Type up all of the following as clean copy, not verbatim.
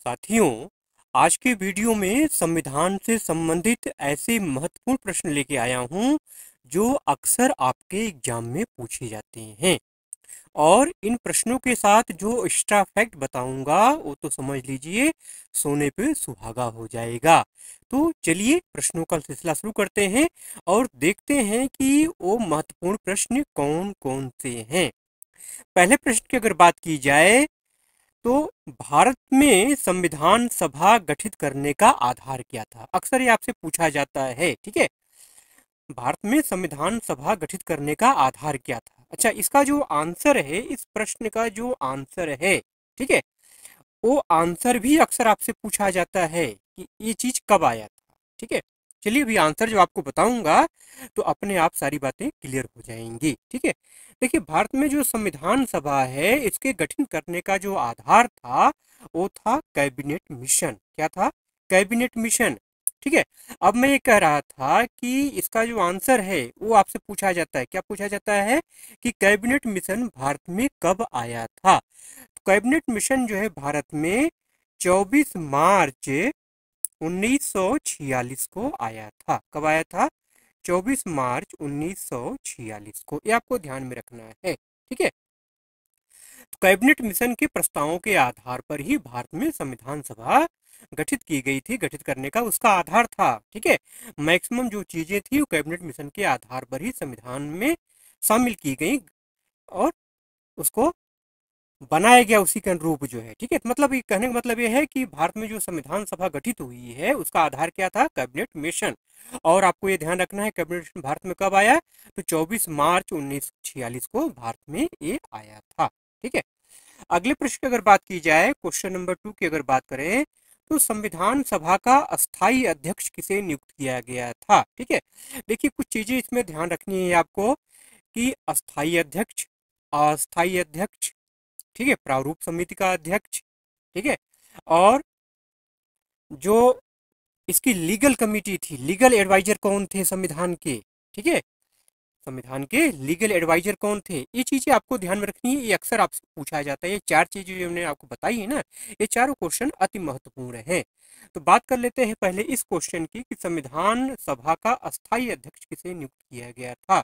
साथियों, आज के वीडियो में संविधान से संबंधित ऐसे महत्वपूर्ण प्रश्न लेके आया हूं जो अक्सर आपके एग्जाम में पूछे जाते हैं। और इन प्रश्नों के साथ जो एक्स्ट्रा फैक्ट बताऊंगा वो तो समझ लीजिए सोने पे सुहागा हो जाएगा। तो चलिए प्रश्नों का सिलसिला शुरू करते हैं और देखते हैं कि वो महत्वपूर्ण प्रश्न कौन कौन से हैं। पहले प्रश्न की अगर बात की जाए तो भारत में संविधान सभा गठित करने का आधार क्या था? अक्सर ये आपसे पूछा जाता है। ठीक है, भारत में संविधान सभा गठित करने का आधार क्या था? अच्छा, इसका जो आंसर है, इस प्रश्न का जो आंसर है, ठीक है, वो आंसर भी अक्सर आपसे पूछा जाता है कि ये चीज कब आया था। ठीक है, चलिए अभी आंसर जो आपको बताऊंगा तो अपने आप सारी बातें क्लियर हो जाएंगी। ठीक है, देखिए भारत में जो संविधान सभा है इसके गठन करने का जो आधार था वो था कैबिनेट मिशन। क्या था? Cabinet mission. ठीक है, अब मैं ये कह रहा था कि इसका जो आंसर है वो आपसे पूछा जाता है। क्या पूछा जाता है कि कैबिनेट मिशन भारत में कब आया था? कैबिनेट मिशन जो है भारत में 24 मार्च 1946 को आया था। कब आया था? 24 मार्च 1946 को। ये आपको ध्यान में रखना है। ठीक है, तो कैबिनेट मिशन के प्रस्तावों के आधार पर ही भारत में संविधान सभा गठित की गई थी। गठित करने का उसका आधार था। ठीक है, मैक्सिमम जो चीजें थी वो कैबिनेट मिशन के आधार पर ही संविधान में शामिल की गई और उसको बनाया गया उसी के अनुरूप जो है। ठीक है, मतलब ये कहने का मतलब ये है कि भारत में जो संविधान सभा गठित हुई है उसका आधार क्या था? Cabinet mission. और आपको ये ध्यान रखना है कैबिनेट मिशन भारत में कब आया? तो 24 मार्च 1946 को भारत में ये आया था। ठीक है, अगले प्रश्न की अगर बात की जाए, क्वेश्चन नंबर 2 की अगर बात करें तो संविधान सभा का अस्थाई अध्यक्ष किसे नियुक्त किया गया था? ठीक है, देखिए कुछ चीजें इसमें ध्यान रखनी है आपको कि अस्थाई अध्यक्ष, अस्थाई अध्यक्ष, ठीक है, प्रारूप समिति का अध्यक्ष, ठीक है, और जो इसकी लीगल कमिटी थी, लीगल एडवाइजर कौन थे संविधान के? ठीक है, संविधान के लीगल एडवाइजर कौन थे? ये चीजें आपको ध्यान में रखनी है, ये अक्सर आपसे पूछा जाता है। ये चार चीजें जो मैंने आपको बताई है ना, ये चारों क्वेश्चन अति महत्वपूर्ण हैं। तो बात कर लेते हैं पहले इस क्वेश्चन की कि संविधान सभा का अस्थाई अध्यक्ष किसे नियुक्त किया गया था?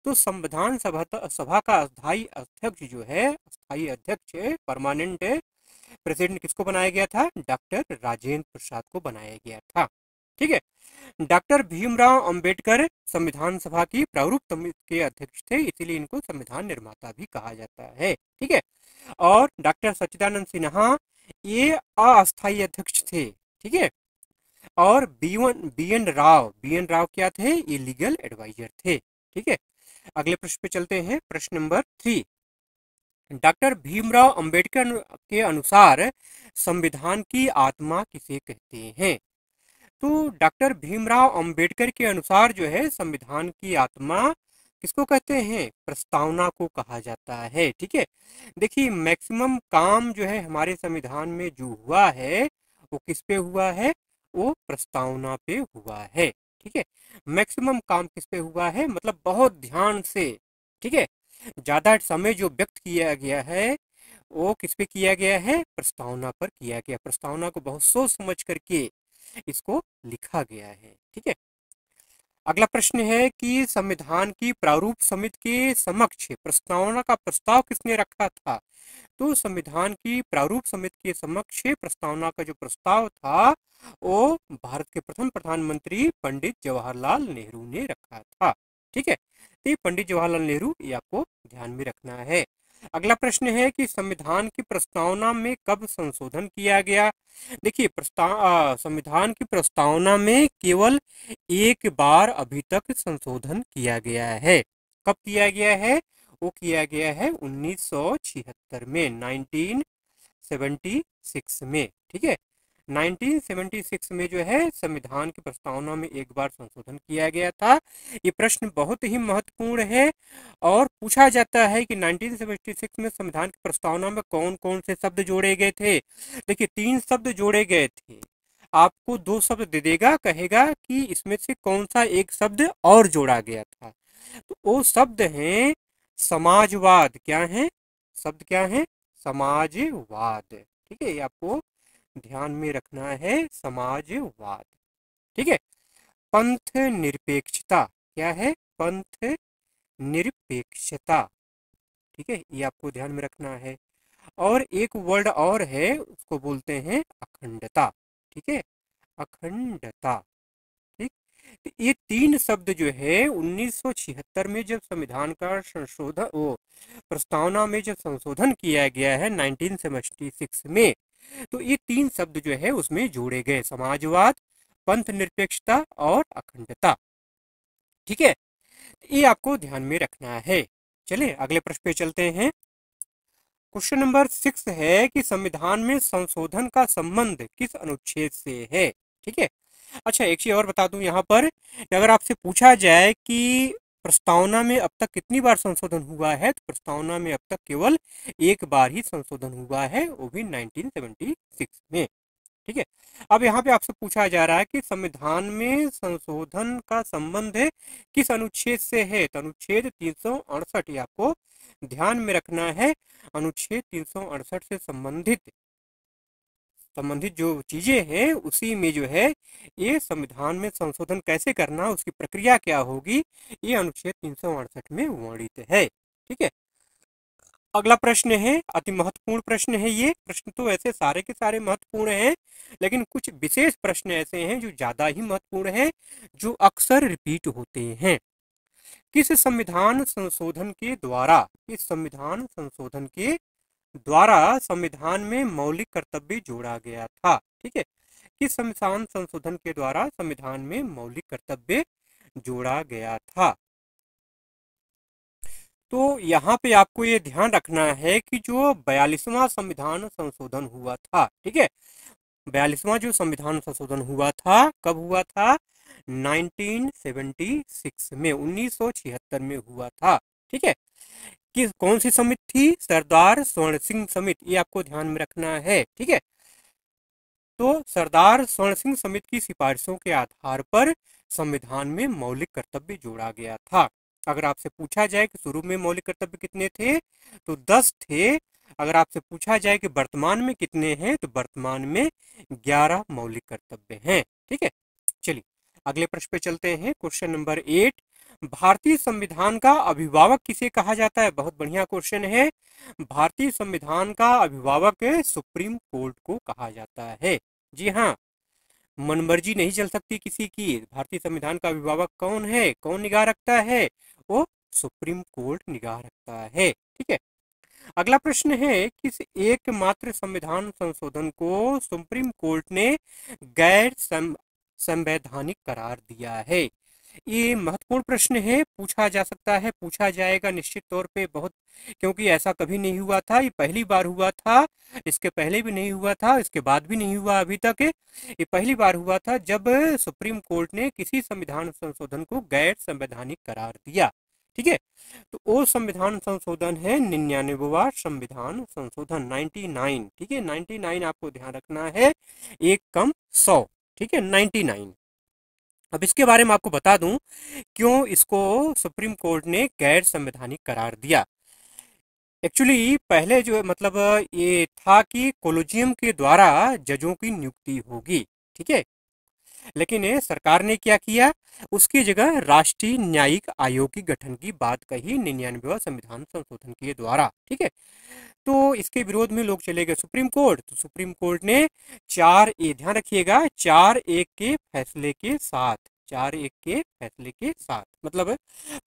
तो संविधान सभा का अस्थाई अध्यक्ष जो है, अस्थाई अध्यक्ष परमानेंट प्रेसिडेंट किसको बनाया गया था? डॉक्टर राजेंद्र प्रसाद को बनाया गया था। ठीक है, डॉक्टर भीमराव अंबेडकर संविधान सभा की प्रारूप समिति के अध्यक्ष थे, इसीलिए इनको संविधान निर्माता भी कहा जाता है। ठीक है, और डॉक्टर सच्चिदानंद सिन्हा ये अस्थायी अध्यक्ष थे। ठीक है, और बी एन राव क्या थे? ये लीगल एडवाइजर थे। ठीक है, अगले प्रश्न पे चलते हैं। प्रश्न नंबर 3, डॉक्टर भीमराव अंबेडकर के अनुसार संविधान की आत्मा किसे कहते हैं? तो डॉक्टर भीमराव अंबेडकर के अनुसार जो है संविधान की आत्मा किसको कहते हैं? प्रस्तावना को कहा जाता है। ठीक है, देखिए मैक्सिमम काम जो है हमारे संविधान में जो हुआ है वो किस पे हुआ है? वो प्रस्तावना पे हुआ है। ठीक है, मैक्सिमम काम किस पे हुआ है? मतलब बहुत ध्यान से। ठीक है, ज्यादा समय जो व्यक्त किया गया है वो किस पे किया गया है? प्रस्तावना पर किया गया। प्रस्तावना को बहुत सोच समझ करके इसको लिखा गया है। ठीक है, अगला प्रश्न है कि संविधान की प्रारूप समिति के समक्ष प्रस्तावना का प्रस्ताव किसने रखा था? तो संविधान की प्रारूप समिति के समक्ष प्रस्तावना का जो प्रस्ताव था वो भारत के प्रथम प्रधानमंत्री पंडित जवाहरलाल नेहरू ने रखा था। ठीक है, तो ये पंडित जवाहरलाल नेहरू, ये आपको ध्यान में रखना है। अगला प्रश्न है कि संविधान की प्रस्तावना में कब संशोधन किया गया? देखिए संविधान की प्रस्तावना में केवल एक बार अभी तक संशोधन किया गया है। कब किया गया है? वो किया गया है 1976 में, 1976 में। ठीक है, 1976 में जो है संविधान की प्रस्तावना में एक बार संशोधन किया गया था। ये प्रश्न बहुत ही महत्वपूर्ण है और पूछा जाता है कि 1976 में संविधान की प्रस्तावना में कौन कौन से शब्द जोड़े गए थे? देखिए 3 शब्द जोड़े गए थे। आपको 2 शब्द दे देगा, कहेगा कि इसमें से कौन सा एक शब्द और जोड़ा गया था। तो वो शब्द हैं समाजवाद। क्या है? शब्द क्या है? समाजवाद। ठीक है, ये आपको ध्यान में रखना है समाजवाद। ठीक है। पंथ निरपेक्षता क्या है? पंथ निरपेक्षता। ठीक है, ये आपको ध्यान में रखना है। और एक वर्ड और है, उसको बोलते हैं अखंडता। ठीक है, अखंडता। ठीक। तो ये तीन शब्द जो है 1976 में जब संविधान का संशोधन प्रस्तावना में जब संशोधन किया गया है 1976 में, तो ये तीन शब्द जो है उसमें जोड़े गए, समाजवाद, पंथ निरपेक्षता और अखंडता। ठीक है, ये आपको ध्यान में रखना है। चलिए अगले प्रश्न पे चलते हैं। क्वेश्चन नंबर 6 है कि संविधान में संशोधन का संबंध किस अनुच्छेद से है? ठीक है। अच्छा, एक चीज और बता दूं यहाँ पर, अगर आपसे पूछा जाए कि प्रस्तावना में अब तक कितनी बार संशोधन हुआ है, तो प्रस्तावना में अब तक केवल एक बार ही संशोधन हुआ है, वो भी 1976 में। ठीक है। अब यहाँ पे आपसे पूछा जा रहा है कि संविधान में संशोधन का संबंध है किस अनुच्छेद से है, तो अनुच्छेद 368 आपको ध्यान में रखना है। अनुच्छेद 368 से संबंधित जो चीजें हैं उसी में जो है ये संविधान में संशोधन कैसे करना, उसकी प्रक्रिया क्या होगी, ये अनुच्छेद 368 में वर्णित है। ठीक है। अगला प्रश्न है, अति महत्वपूर्ण प्रश्न है ये। प्रश्न तो ऐसे सारे के सारे महत्वपूर्ण हैं, लेकिन कुछ विशेष प्रश्न ऐसे हैं जो ज्यादा ही महत्वपूर्ण हैं, जो अक्सर रिपीट होते हैं। किस संविधान संशोधन के द्वारा, किस संविधान संशोधन के द्वारा संविधान में मौलिक कर्तव्य जोड़ा गया था? ठीक है, किस संविधान संशोधन के द्वारा संविधान में मौलिक कर्तव्य जोड़ा गया था? तो यहाँ पे आपको ये ध्यान रखना है कि जो 42वां संविधान संशोधन हुआ था, ठीक है, 42वां जो संविधान संशोधन हुआ था, कब हुआ था? 1976 में, 1976 में हुआ था। ठीक है। कि कौन सी समिति थी? सरदार स्वर्ण सिंह समिति, ये आपको ध्यान में रखना है। ठीक है। तो सरदार स्वर्ण सिंह समिति की सिफारिशों के आधार पर संविधान में मौलिक कर्तव्य जोड़ा गया था। अगर आपसे पूछा जाए कि शुरू में मौलिक कर्तव्य कितने थे, तो 10 थे। अगर आपसे पूछा जाए कि वर्तमान में कितने हैं, तो वर्तमान में 11 मौलिक कर्तव्य हैं। ठीक है। चलिए अगले प्रश्न पे चलते हैं। क्वेश्चन नंबर 8, भारतीय संविधान का अभिभावक किसे कहा जाता है? बहुत बढ़िया क्वेश्चन है। भारतीय संविधान का अभिभावक सुप्रीम कोर्ट को कहा जाता है। जी हाँ, मनमर्जी नहीं चल सकती किसी की। भारतीय संविधान का अभिभावक कौन है, कौन निगाह रखता है? वो सुप्रीम कोर्ट निगाह रखता है। ठीक है। अगला प्रश्न है, किस एकमात्र संविधान संशोधन को सुप्रीम कोर्ट ने गैर संवैधानिक करार दिया है? ये महत्वपूर्ण प्रश्न है, पूछा जा सकता है, पूछा जाएगा निश्चित तौर पे बहुत, क्योंकि ऐसा कभी नहीं हुआ था, ये पहली बार हुआ था। इसके पहले भी नहीं हुआ था, इसके बाद भी नहीं हुआ अभी तक। ये पहली बार हुआ था जब सुप्रीम कोर्ट ने किसी संविधान संशोधन को गैर संवैधानिक करार दिया। ठीक है। तो वो संविधान संशोधन है 99वां संविधान संशोधन, 99। ठीक है, 99 आपको ध्यान रखना है, 1 कम 100। ठीक है, 99। अब इसके बारे में आपको बता दूं क्यों इसको सुप्रीम कोर्ट ने गैर संवैधानिक करार दिया। एक्चुअली पहले जो मतलब ये था कि कोलोजियम के द्वारा जजों की नियुक्ति होगी। ठीक है, लेकिन सरकार ने क्या किया, उसकी जगह राष्ट्रीय न्यायिक आयोग की गठन की बात कही 99वां संविधान संशोधन के द्वारा। ठीक है, तो इसके विरोध में लोग चले गए सुप्रीम कोर्ट। तो सुप्रीम कोर्ट ने 4-1, ध्यान रखिएगा, 4-1 के फैसले के साथ, 4-1 के फैसले के साथ, मतलब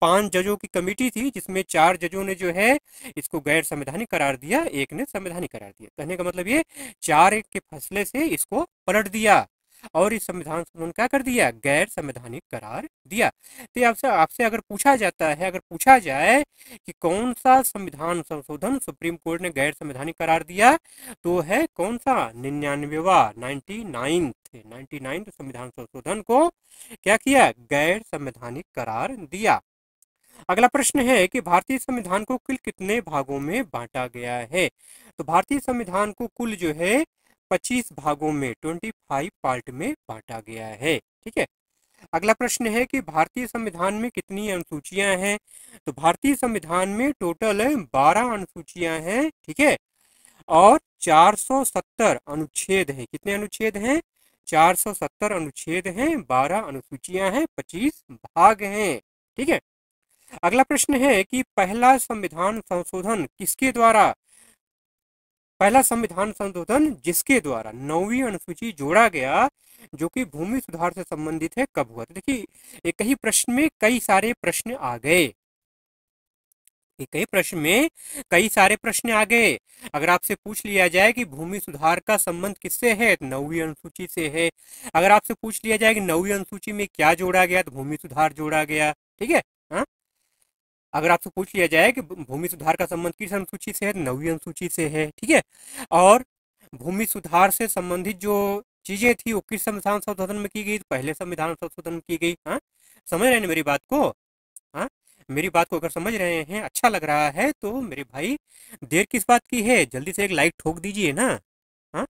5 जजों की कमेटी थी जिसमें 4 जजों ने जो है इसको गैर संवैधानिक करार दिया, 1 ने संवैधानिक करार दिया। कहने का मतलब ये 4-1 के फैसले से इसको पलट दिया और इस संविधान संशोधन क्या कर दिया, गैर संवैधानिक करार दिया। तो आपसे अगर पूछा जाता है, अगर पूछा जाए कि कौन सा संविधान संशोधन सुप्रीम कोर्ट ने गैर संवैधानिक करार दिया, तो है कौन सा, 99वां, 99th संविधान संशोधन को क्या किया, गैर संवैधानिक करार दिया। अगला प्रश्न है कि भारतीय संविधान को कुल कितने भागों में बांटा गया है? तो भारतीय संविधान को कुल जो है 25 भागों में, 25 पार्ट में बांटा गया है। ठीक है। अगला प्रश्न है कि भारतीय संविधान में कितनी अनुसूचियां हैं? तो भारतीय संविधान में टोटल 12 अनुसूचियां हैं। ठीक है, और 470 अनुच्छेद हैं। कितने अनुच्छेद हैं? 470 अनुच्छेद हैं, 12 अनुसूचियां हैं, 25 भाग हैं। ठीक है। अगला प्रश्न है कि पहला संविधान संशोधन किसके द्वारा, पहला संविधान संशोधन जिसके द्वारा 9वीं अनुसूची जोड़ा गया जो कि भूमि सुधार से संबंधित है, कब हुआ? तो देखिए, एक ही प्रश्न में कई सारे प्रश्न आ गए, एक ही प्रश्न में कई सारे प्रश्न आ गए। अगर आपसे पूछ लिया जाए कि भूमि सुधार का संबंध किससे है, तो 9वीं अनुसूची से है। अगर आपसे पूछ लिया जाए कि 9वीं अनुसूची में क्या जोड़ा गया, तो भूमि सुधार जोड़ा गया। ठीक है। हाँ, अगर आपसे पूछ लिया जाए कि भूमि सुधार का संबंध किस अनुसूची से है, तो 9वीं अनुसूची से है। ठीक है। और भूमि सुधार से संबंधित जो चीजें थी वो किस संविधान संशोधन में की गई, तो पहले संविधान संशोधन में की गई। हाँ, समझ रहे हैं मेरी बात को? हाँ, मेरी बात को अगर समझ रहे हैं, अच्छा लग रहा है, तो मेरे भाई देर किस बात की है, जल्दी से एक लाइक ठोक दीजिए ना। हाँ,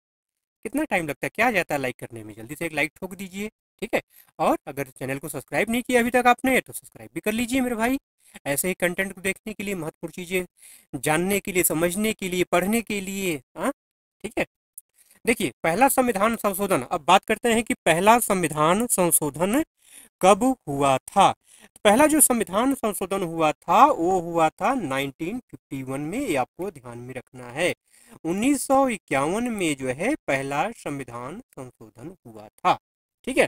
कितना टाइम लगता है, क्या जाता है लाइक करने में, जल्दी से एक लाइक ठोक दीजिए। ठीक है। और अगर चैनल को सब्सक्राइब नहीं किया अभी तक आपने, तो सब्सक्राइब भी कर लीजिए मेरे भाई। ऐसे ही कंटेंट को देखने के लिए, महत्वपूर्ण चीजें जानने के लिए, समझने के लिए, पढ़ने के लिए। हाँ, ठीक है। देखिए, पहला संविधान संशोधन, अब बात करते हैं कि पहला संविधान संशोधन कब हुआ था। तो पहला जो संविधान संशोधन हुआ था वो हुआ था 1951 में, ये आपको ध्यान में रखना है। 1951 में जो है पहला संविधान संशोधन हुआ था। ठीक है,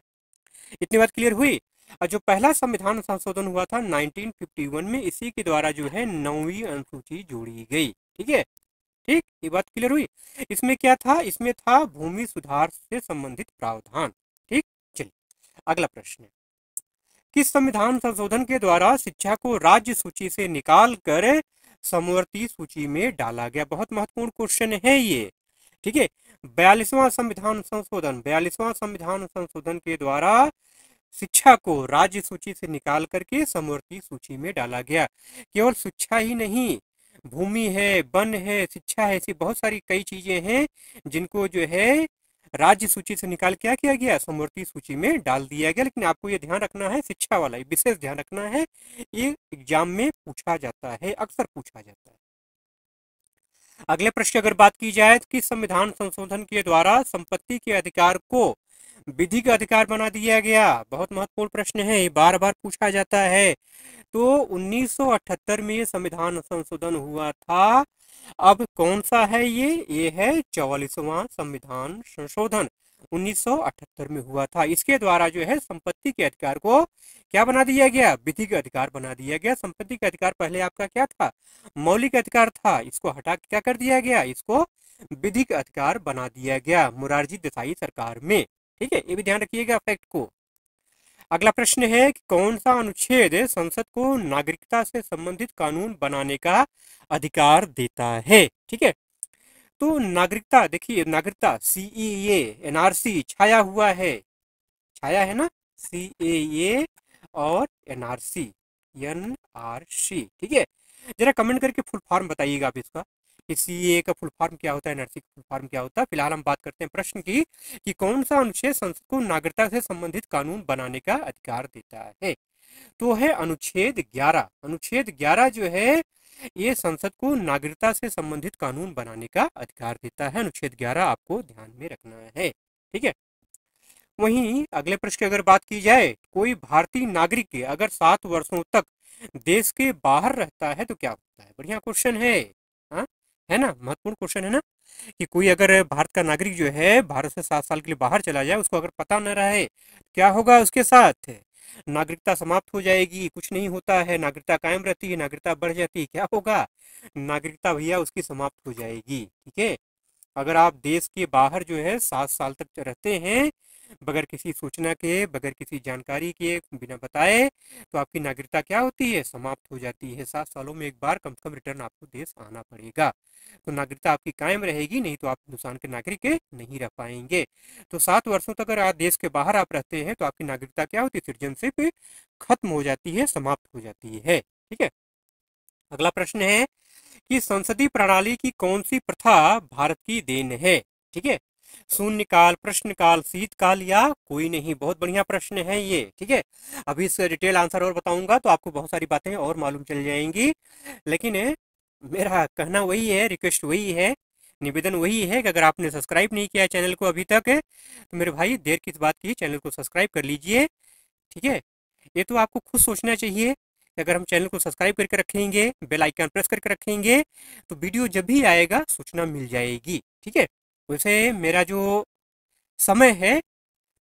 इतनी बात क्लियर हुई। और जो पहला संविधान संशोधन हुआ था 1951 में, इसी के द्वारा जो है 9वीं अनुसूची जोड़ी गई। ठीक है, ठीक, ये बात क्लियर हुई। इसमें क्या था, इसमें था भूमि सुधार से संबंधित प्रावधान। ठीक, चलिए अगला प्रश्न है, किस संविधान संशोधन के द्वारा शिक्षा को राज्य सूची से निकाल कर समवर्ती सूची में डाला गया? बहुत महत्वपूर्ण क्वेश्चन है ये। ठीक है, 42वां संविधान संशोधन, 42वां संविधान संशोधन के द्वारा शिक्षा को राज्य सूची से निकाल करके समवर्ती सूची में डाला गया। केवल शिक्षा ही नहीं, भूमि है, वन है, शिक्षा है, ऐसी बहुत सारी कई चीजें हैं जिनको जो है राज्य सूची से निकाल क्या किया गया, समवर्ती सूची में डाल दिया गया। लेकिन आपको ये ध्यान रखना है, शिक्षा वाला विशेष ध्यान रखना है, ये एग्जाम में पूछा जाता है, अक्सर पूछा जाता है। अगले प्रश्न अगर बात की जाए तो किस संविधान संशोधन के द्वारा संपत्ति के अधिकार को विधिक अधिकार बना दिया गया? बहुत महत्वपूर्ण प्रश्न है, ये बार बार पूछा जाता है। तो 1978 में ये संविधान संशोधन हुआ था। अब कौन सा है ये है 44वां संविधान संशोधन, 1978 में हुआ था। इसके द्वारा जो है संपत्ति के अधिकार को क्या बना दिया गया, विधिक अधिकार बना दिया गया। संपत्ति का अधिकार पहले आपका क्या था, मौलिक अधिकार था, इसको हटा के क्या कर दिया गया, इसको विधिक अधिकार बना दिया गया मोरारजी देसाई सरकार में। ठीक है, ये भी ध्यान रखिएगा फैक्ट को। अगला प्रश्न है कि कौन सा अनुच्छेद संसद को नागरिकता से संबंधित कानून बनाने का अधिकार देता है? ठीक है, तो नागरिकता, देखिए नागरिकता CAA NRC छाया हुआ है, छाया है ना, CAA और NRC NRC। ठीक है, जरा कमेंट करके फुल फॉर्म बताइएगा आप इसका, कि CAA का फुल फॉर्म क्या होता है, NRC का फुल फॉर्म क्या होता है। फिलहाल हम बात करते हैं प्रश्न की कि कौन सा अनुच्छेद संसद को नागरिकता से संबंधित कानून बनाने का अधिकार देता है? तो है अनुच्छेद 11। अनुच्छेद 11 जो है ये संसद को नागरिकता से संबंधित कानून बनाने का अधिकार देता है। अनुच्छेद 11 आपको ध्यान में रखना है। ठीक है, वहीं अगले प्रश्न की अगर बात की जाए, कोई भारतीय नागरिक अगर 7 वर्षों तक देश के बाहर रहता है तो क्या होता है? बढ़िया क्वेश्चन है, हाँ है ना, महत्वपूर्ण क्वेश्चन है ना, कि कोई अगर भारत का नागरिक जो है भारत से 7 साल के लिए बाहर चला जाए, उसको अगर पता न रहे क्या होगा उसके साथ, नागरिकता समाप्त हो जाएगी, कुछ नहीं होता है, नागरिकता कायम रहती है, नागरिकता बढ़ जाती है, क्या होगा, नागरिकता भैया उसकी समाप्त हो जाएगी। ठीक है, अगर आप देश के बाहर जो है 7 साल तक रहते हैं बगैर किसी सूचना के, बगैर किसी जानकारी के, बिना बताए, तो आपकी नागरिकता क्या होती है, समाप्त हो जाती है। 7 सालों में एक बार कम से कम रिटर्न आपको देश आना पड़ेगा, तो नागरिकता आपकी कायम रहेगी, नहीं तो आप हिंदुस्तान के नागरिक नहीं रह पाएंगे। तो 7 वर्षों तक अगर आप देश के बाहर आप रहते हैं तो आपकी नागरिकता क्या होती है, सिटीजनशिप खत्म हो जाती है, समाप्त हो जाती है। ठीक है, अगला प्रश्न है कि संसदीय प्रणाली की कौन सी प्रथा भारत की देन है? ठीक है, शून्यकाल, प्रश्नकाल, शीतकाल या कोई नहीं? बहुत बढ़िया प्रश्न है ये। ठीक है, अभी इसका डिटेल आंसर और बताऊंगा तो आपको बहुत सारी बातें और मालूम चल जाएंगी, लेकिन मेरा कहना वही है, रिक्वेस्ट वही है, निवेदन वही है कि अगर आपने सब्सक्राइब नहीं किया है चैनल को अभी तक है, तो मेरे भाई देर किस बात की, चैनल को सब्सक्राइब कर लीजिए। ठीक है, ये तो आपको खुद सोचना चाहिए कि अगर हम चैनल को सब्सक्राइब करके रखेंगे, बेल आइकन प्रेस करके रखेंगे, तो वीडियो जब भी आएगा सूचना मिल जाएगी। ठीक है, वैसे मेरा जो समय है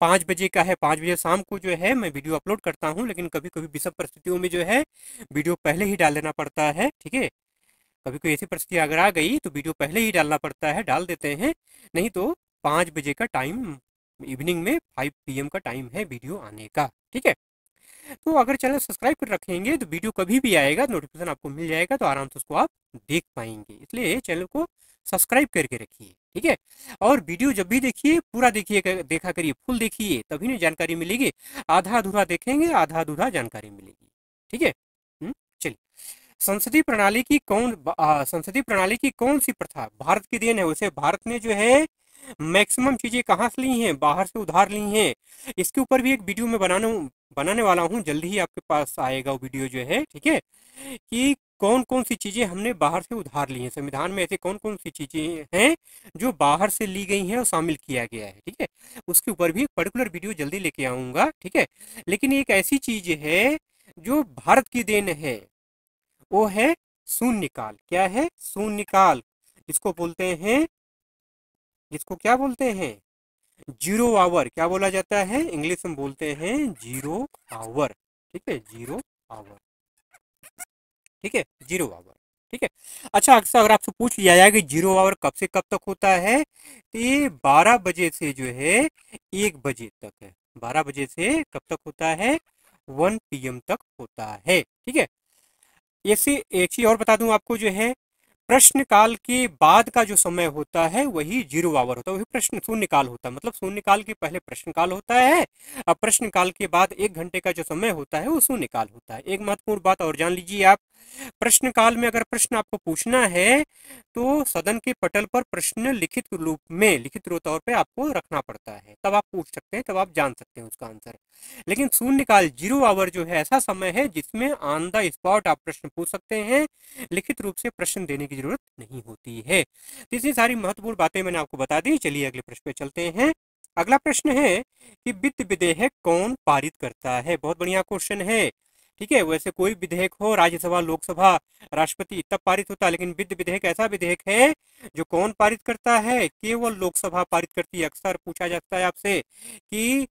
5 बजे का है, 5 बजे शाम को जो है मैं वीडियो अपलोड करता हूँ, लेकिन कभी कभी विषम परिस्थितियों में जो है वीडियो पहले ही डाल देना पड़ता है। ठीक है, कभी कोई ऐसी परिस्थिति अगर आ गई तो वीडियो पहले ही डालना पड़ता है, डाल देते हैं, नहीं तो 5 बजे का टाइम, इवनिंग में 5 PM का टाइम है वीडियो आने का। ठीक है, तो अगर चैनल सब्सक्राइब कर रखेंगे तो वीडियो कभी भी आएगा नोटिफिकेशन आपको मिल जाएगा, तो आराम से उसको आप देख पाएंगे। इसलिए चैनल को सब्सक्राइब करके रखिए। ठीक है, और वीडियो जब भी देखिए पूरा देखिए, देखा करिए, फुल देखिए, तभी ना जानकारी मिलेगी। आधा अधूरा देखेंगे, आधा अधूरा जानकारी मिलेगी। ठीक है, चलिए, संसदीय प्रणाली की कौन सी प्रथा भारत की देन है? वैसे भारत ने जो है मैक्सिमम चीजें कहाँ से ली हैं, बाहर से उधार ली हैं। इसके ऊपर भी एक वीडियो में बनाने वाला हूँ, जल्दी ही आपके पास आएगा वो वीडियो जो है। ठीक है, कि कौन कौन सी चीजें हमने बाहर से उधार ली हैं, संविधान में ऐसे कौन कौन सी चीजें हैं जो बाहर से ली गई हैं और शामिल किया गया है। ठीक है, उसके ऊपर भी एक पर्टिकुलर वीडियो जल्दी लेके आऊंगा। ठीक है, लेकिन एक ऐसी चीज है जो भारत की देन है, वो है शून्यकाल। क्या है? शून्यकाल, जिसको बोलते हैं, जिसको क्या बोलते हैं, जीरो आवर। क्या बोला जाता है? इंग्लिश में बोलते हैं जीरो आवर। ठीक है, जीरो आवर। ठीक है, जीरो आवर। ठीक है, अच्छा, अक्सर अगर आपसे पूछ लिया जाए कि जीरो आवर कब से कब तक होता है, तो ये 12 बजे से जो है 1 बजे तक है। 12 बजे से कब तक होता है? 1 PM तक होता है। ठीक है, ऐसे एक चीज और बता दूं आपको, जो है प्रश्न काल के बाद का जो समय होता है वही जीरो आवर होता है, वही प्रश्न शून्य काल होता है। मतलब शून्य काल के पहले प्रश्न काल होता है, और प्रश्न काल के बाद 1 घंटे का जो समय होता है वो शून्य काल होता है। एक महत्वपूर्ण बात और जान लीजिए आप, प्रश्न काल में अगर प्रश्न आपको पूछना है तो सदन के पटल पर प्रश्न लिखित रूप में, लिखित तौर पे आपको रखना पड़ता है, तब आप पूछ सकते हैं, तब आप जान सकते हैं उसका आंसर। लेकिन शून्यकाल, जीरो आवर जो है ऐसा समय है जिसमें ऑन द स्पॉट आप प्रश्न पूछ सकते हैं, लिखित रूप से प्रश्न देने की जरूरत नहीं होती है। तो इतनी सारी महत्वपूर्ण बातें मैंने आपको बता दी। चलिए अगले प्रश्न पे चलते हैं। अगला प्रश्न है कि वित्त विधेयक कौन पारित करता है? बहुत बढ़िया क्वेश्चन है। ठीक है, वैसे कोई विधेयक हो, राज्यसभा, लोकसभा, राष्ट्रपति, तब पारित होता है, लेकिन वित्त विधेयक ऐसा विधेयक है जो कौन पारित करता है? केवल लोकसभा पारित करती है। अक्सर पूछा जाता है आपसे कि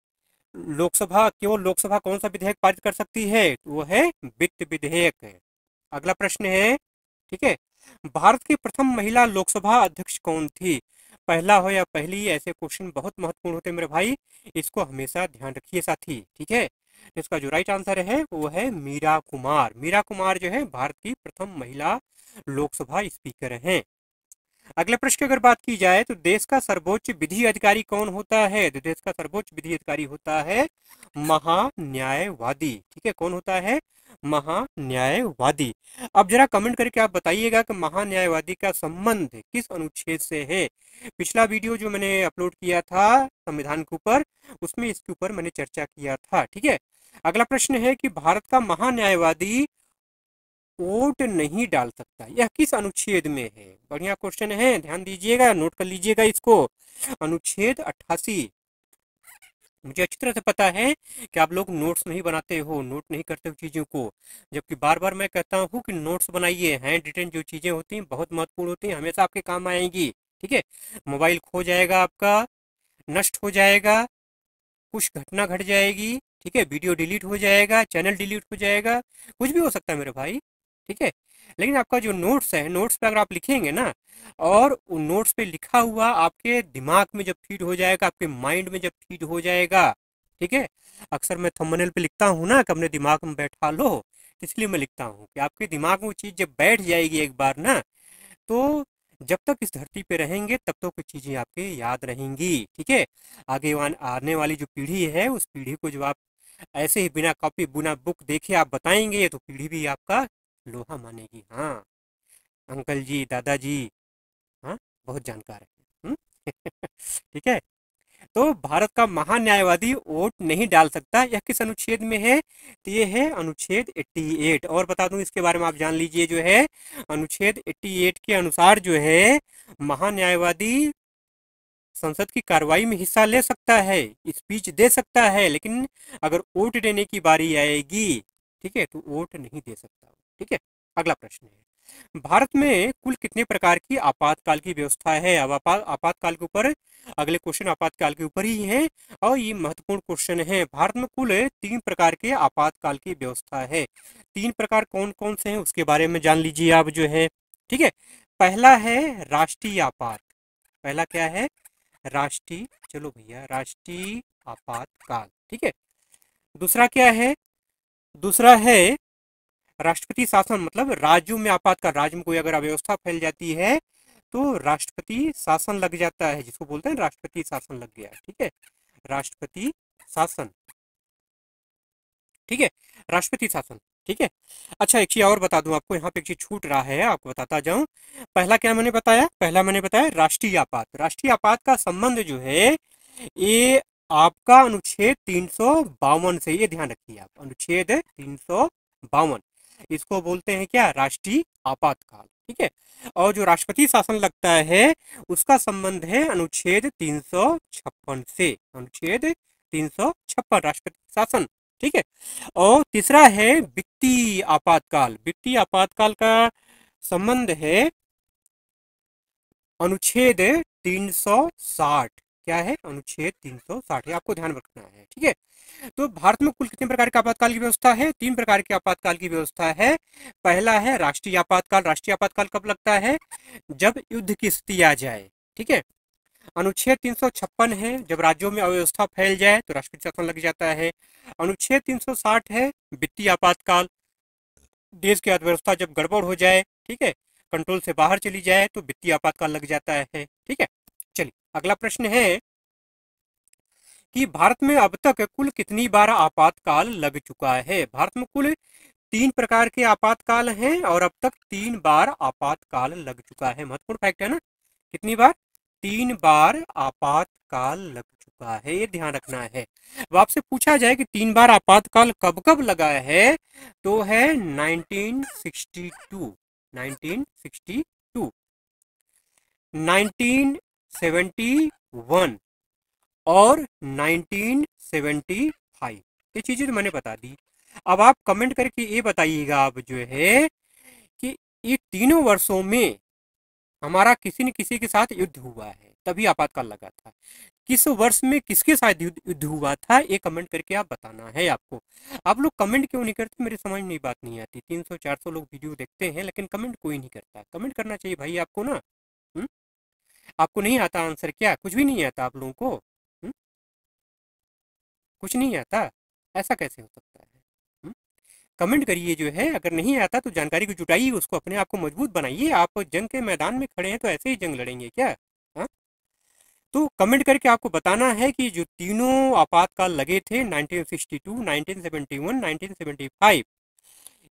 लोकसभा, केवल लोकसभा कौन सा विधेयक पारित कर सकती है? वो है वित्त विधेयक। अगला प्रश्न है, ठीक है, भारत की प्रथम महिला लोकसभा अध्यक्ष कौन थी? पहला हो या पहली, ऐसे क्वेश्चन बहुत महत्वपूर्ण होते हैं मेरे भाई, इसको हमेशा ध्यान रखिए साथी। ठीक है, इसका जो राइट आंसर है वो है मीरा कुमार। मीरा कुमार जो है भारत की प्रथम महिला लोकसभा स्पीकर हैं। अगले प्रश्न की अगर बात की जाए तो देश का सर्वोच्च विधि अधिकारी कौन होता है? तो देश का सर्वोच्च विधि अधिकारी होता है महान्यायवादी। ठीक है, कौन होता है? महान्यायवादी। अब जरा कमेंट करके आप बताइएगा कि महान्यायवादी का संबंध किस अनुच्छेद से है। पिछला वीडियो जो मैंने अपलोड किया था संविधान के ऊपर, उसमें इसके ऊपर मैंने चर्चा किया था। ठीक है, अगला प्रश्न है कि भारत का महान्यायवादी वोट नहीं डाल सकता, यह किस अनुच्छेद में है? बढ़िया क्वेश्चन है, ध्यान दीजिएगा, नोट कर लीजिएगा इसको। अनुच्छेद 88। मुझे अच्छी तरह से पता है कि आप लोग नोट्स नहीं बनाते हो, नोट नहीं करते हो चीज़ों को, जबकि बार बार मैं कहता हूँ कि नोट्स बनाइए। हैंड रिटन जो चीज़ें होती हैं बहुत महत्वपूर्ण होती हैं, हमेशा आपके काम आएंगी। ठीक है, मोबाइल खो जाएगा आपका, नष्ट हो जाएगा, कुछ घटना घट जाएगी, ठीक है, वीडियो डिलीट हो जाएगा, चैनल डिलीट हो जाएगा, कुछ भी हो सकता है मेरे भाई। ठीक है, लेकिन आपका जो नोट्स है, नोट्स पे अगर आप लिखेंगे ना, और उन नोट्स पे लिखा हुआ आपके दिमाग में जब फीड हो जाएगा, आपके माइंड में जब फीड हो जाएगा, ठीक है, अक्सर मैं थंबनेल पे लिखता हूँ ना कि अपने दिमाग में बैठा लो, तो इसलिए मैं लिखता हूँ कि आपके दिमाग में वो चीज़ जब बैठ जाएगी एक बार ना, तो जब तक इस धरती पे रहेंगे तब तक कुछ चीज़ें आपके याद रहेंगी। ठीक है, आगे आने वाली जो पीढ़ी है, उस पीढ़ी को जब आप ऐसे ही बिना कॉपी बिना बुक देखे आप बताएंगे तो पीढ़ी भी आपका लोहा मानेगी। हाँ अंकल जी, दादाजी, हाँ बहुत जानकार है। ठीक है, तो भारत का महान्यायवादी वोट नहीं डाल सकता। यह किस अनुच्छेद में है? तो ये है अनुच्छेद 88। और बता दूं इसके बारे में, आप जान लीजिए जो है अनुच्छेद 88 के अनुसार जो है महान्यायवादी संसद की कार्रवाई में हिस्सा ले सकता है, स्पीच दे सकता है, लेकिन अगर वोट देने की बारी आएगी, ठीक है, तो वोट नहीं दे सकता। ठीक है, अगला प्रश्न है, भारत में कुल कितने प्रकार की आपातकाल की व्यवस्था है? अब आपातकाल के ऊपर अगले क्वेश्चन आपातकाल के ऊपर ही है और ये महत्वपूर्ण क्वेश्चन है। भारत में कुल 3 प्रकार के आपातकाल की व्यवस्था है। 3 प्रकार कौन कौन से हैं उसके बारे में जान लीजिए आप जो है। ठीक है, पहला है राष्ट्रीय आपात। पहला क्या है? राष्ट्रीय, चलो भैया, राष्ट्रीय आपातकाल। ठीक है, दूसरा क्या है? दूसरा है राष्ट्रपति शासन, मतलब राज्यों में आपातकाल, राज्य में कोई अगर अव्यवस्था फैल जाती है तो राष्ट्रपति शासन लग जाता है, जिसको बोलते हैं राष्ट्रपति शासन लग गया। ठीक है, राष्ट्रपति शासन। ठीक है, राष्ट्रपति शासन। ठीक है, अच्छा एक चीज और बता दूं आपको, यहाँ पे एक चीज छूट रहा है, आपको बताता जाऊं। पहला क्या मैंने बताया? पहला मैंने बताया राष्ट्रीय आपात। राष्ट्रीय आपात का संबंध जो है ये आपका अनुच्छेद 352 से, ये ध्यान रखिए आप, अनुच्छेद 352 इसको बोलते हैं क्या? राष्ट्रीय आपातकाल। ठीक है, और जो राष्ट्रपति शासन लगता है उसका संबंध है अनुच्छेद 356 से, अनुच्छेद 356 राष्ट्रपति शासन। ठीक है, और तीसरा है वित्तीय आपातकाल। वित्तीय आपातकाल का संबंध है अनुच्छेद 360। क्या है? अनुच्छेद 360, आपको ध्यान रखना है। ठीक है, तो भारत में कुल कितने प्रकार के आपातकाल की व्यवस्था है? 3 प्रकार के आपातकाल की व्यवस्था है। पहला है राष्ट्रीय आपातकाल। राष्ट्रीय आपातकाल कब लगता है? जब युद्ध की स्थिति आ जाए। ठीक है, अनुच्छेद 356 है, जब राज्यों में अव्यवस्था फैल जाए तो राष्ट्रपति शासन लग जाता है। अनुच्छेद 360 है वित्तीय आपातकाल, देश की अर्थव्यवस्था जब गड़बड़ हो जाए, ठीक है, कंट्रोल से बाहर चली जाए तो वित्तीय आपातकाल लग जाता है। ठीक है, चलिए अगला प्रश्न है कि भारत में अब तक कुल कितनी बार आपातकाल लग चुका है? भारत में कुल 3 प्रकार के आपातकाल हैं और अब तक 3 बार आपातकाल लग चुका है। महत्वपूर्ण फैक्ट है ना, कितनी बार? 3 बार आपातकाल लग चुका है, ये ध्यान रखना है। अब आपसे पूछा जाए कि 3 बार आपातकाल कब कब लगा है, तो है 1962, 1962, 1971 और 1975। ये चीजें तो मैंने बता दी। अब आप कमेंट करके ये बताइएगा आप जो है कि ये तीनों वर्षों में हमारा किसी न किसी के साथ युद्ध हुआ है, तभी आपातकाल लगा था। किस वर्ष में किसके साथ युद्ध हुआ था, ये कमेंट करके आप बताना है आपको। आप लोग कमेंट क्यों नहीं करते, मेरी समझ में बात नहीं आती। 300-400 लोग वीडियो देखते हैं लेकिन कमेंट कोई नहीं करता। कमेंट करना चाहिए भाई आपको ना। आपको नहीं आता आंसर? क्या कुछ भी नहीं आता आप लोगों को? कुछ नहीं आता? ऐसा कैसे हो सकता है? कमेंट करिए जो है, अगर नहीं आता तो जानकारी को जुटाइए, उसको अपने आप को मजबूत बनाइए। आप जंग के मैदान में खड़े हैं तो ऐसे ही जंग लड़ेंगे क्या? हा? तो कमेंट करके आपको बताना है कि जो तीनों आपातकाल लगे थे 1962, 1971, 1975,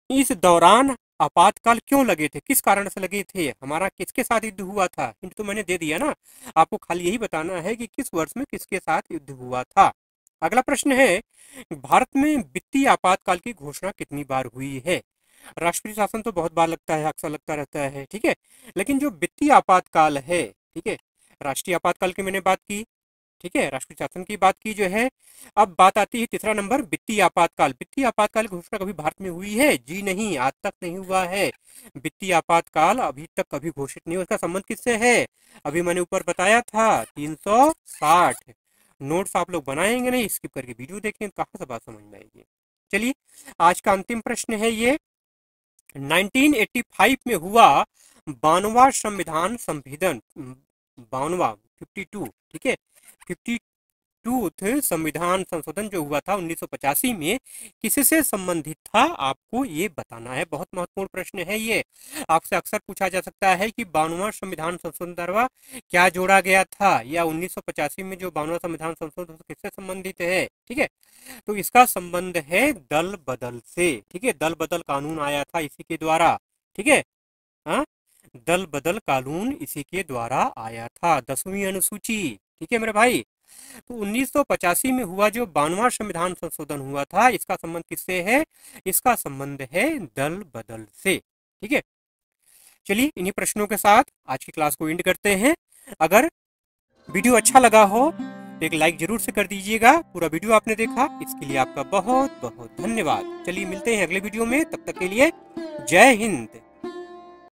इस दौरान आपातकाल क्यों लगे थे, किस कारण से लगे थे, हमारा किसके साथ युद्ध हुआ था? हिंट तो मैंने दे दिया ना, आपको खाली यही बताना है कि किस वर्ष में किसके साथ युद्ध हुआ था। अगला प्रश्न है, भारत में वित्तीय आपातकाल की घोषणा कितनी बार हुई है? राष्ट्रपति शासन तो बहुत बार लगता है, अक्सर लगता रहता है। ठीक है, लेकिन जो वित्तीय आपातकाल है, ठीक है, राष्ट्रीय आपातकाल की मैंने बात की, ठीक है, राष्ट्रीय शासन की बात की जो है। अब बात आती है तीसरा नंबर, वित्तीय आपातकाल। वित्तीय आपातकाल की घोषणा कभी भारत में हुई है? जी नहीं, आज तक नहीं हुआ है। वित्तीय आपातकाल अभी तक कभी घोषित नहीं हुआ। उसका संबंध किससे है? अभी मैंने ऊपर बताया था 360। नोट्स आप लोग बनाएंगे नहीं, स्किप करके वीडियो देखें तो कहाँ से बात समझ में आएगी। चलिए आज का अंतिम प्रश्न है ये, 1985 में हुआ 52वां संविधान संशोधन, 52वां 52, ठीक है, 52th संविधान संशोधन जो हुआ था 1985 में, किससे संबंधित था आपको ये बताना है। बहुत महत्वपूर्ण प्रश्न है ये, आपसे अक्सर पूछा जा सकता है कि 52वां संविधान संशोधन द्वारा क्या जोड़ा गया था, या 1985 में जो 52वां संविधान संशोधन किससे संबंधित है। ठीक है, तो इसका संबंध है दल बदल से। ठीक है, दल बदल कानून आया था इसी के द्वारा। ठीक है, हाँ, दल बदल कानून इसी के द्वारा आया था, 10वीं अनुसूची। ठीक है मेरे भाई, तो 1985 में हुआ जो 92वां संविधान संशोधन हुआ था, इसका संबंध किससे है? इसका संबंध है दल बदल से। ठीक है, चलिए इन्हीं प्रश्नों के साथ आज की क्लास को एंड करते हैं। अगर वीडियो अच्छा लगा हो तो एक लाइक जरूर से कर दीजिएगा। पूरा वीडियो आपने देखा, इसके लिए आपका बहुत बहुत धन्यवाद। चलिए मिलते हैं अगले वीडियो में, तब तक के लिए जय हिंद।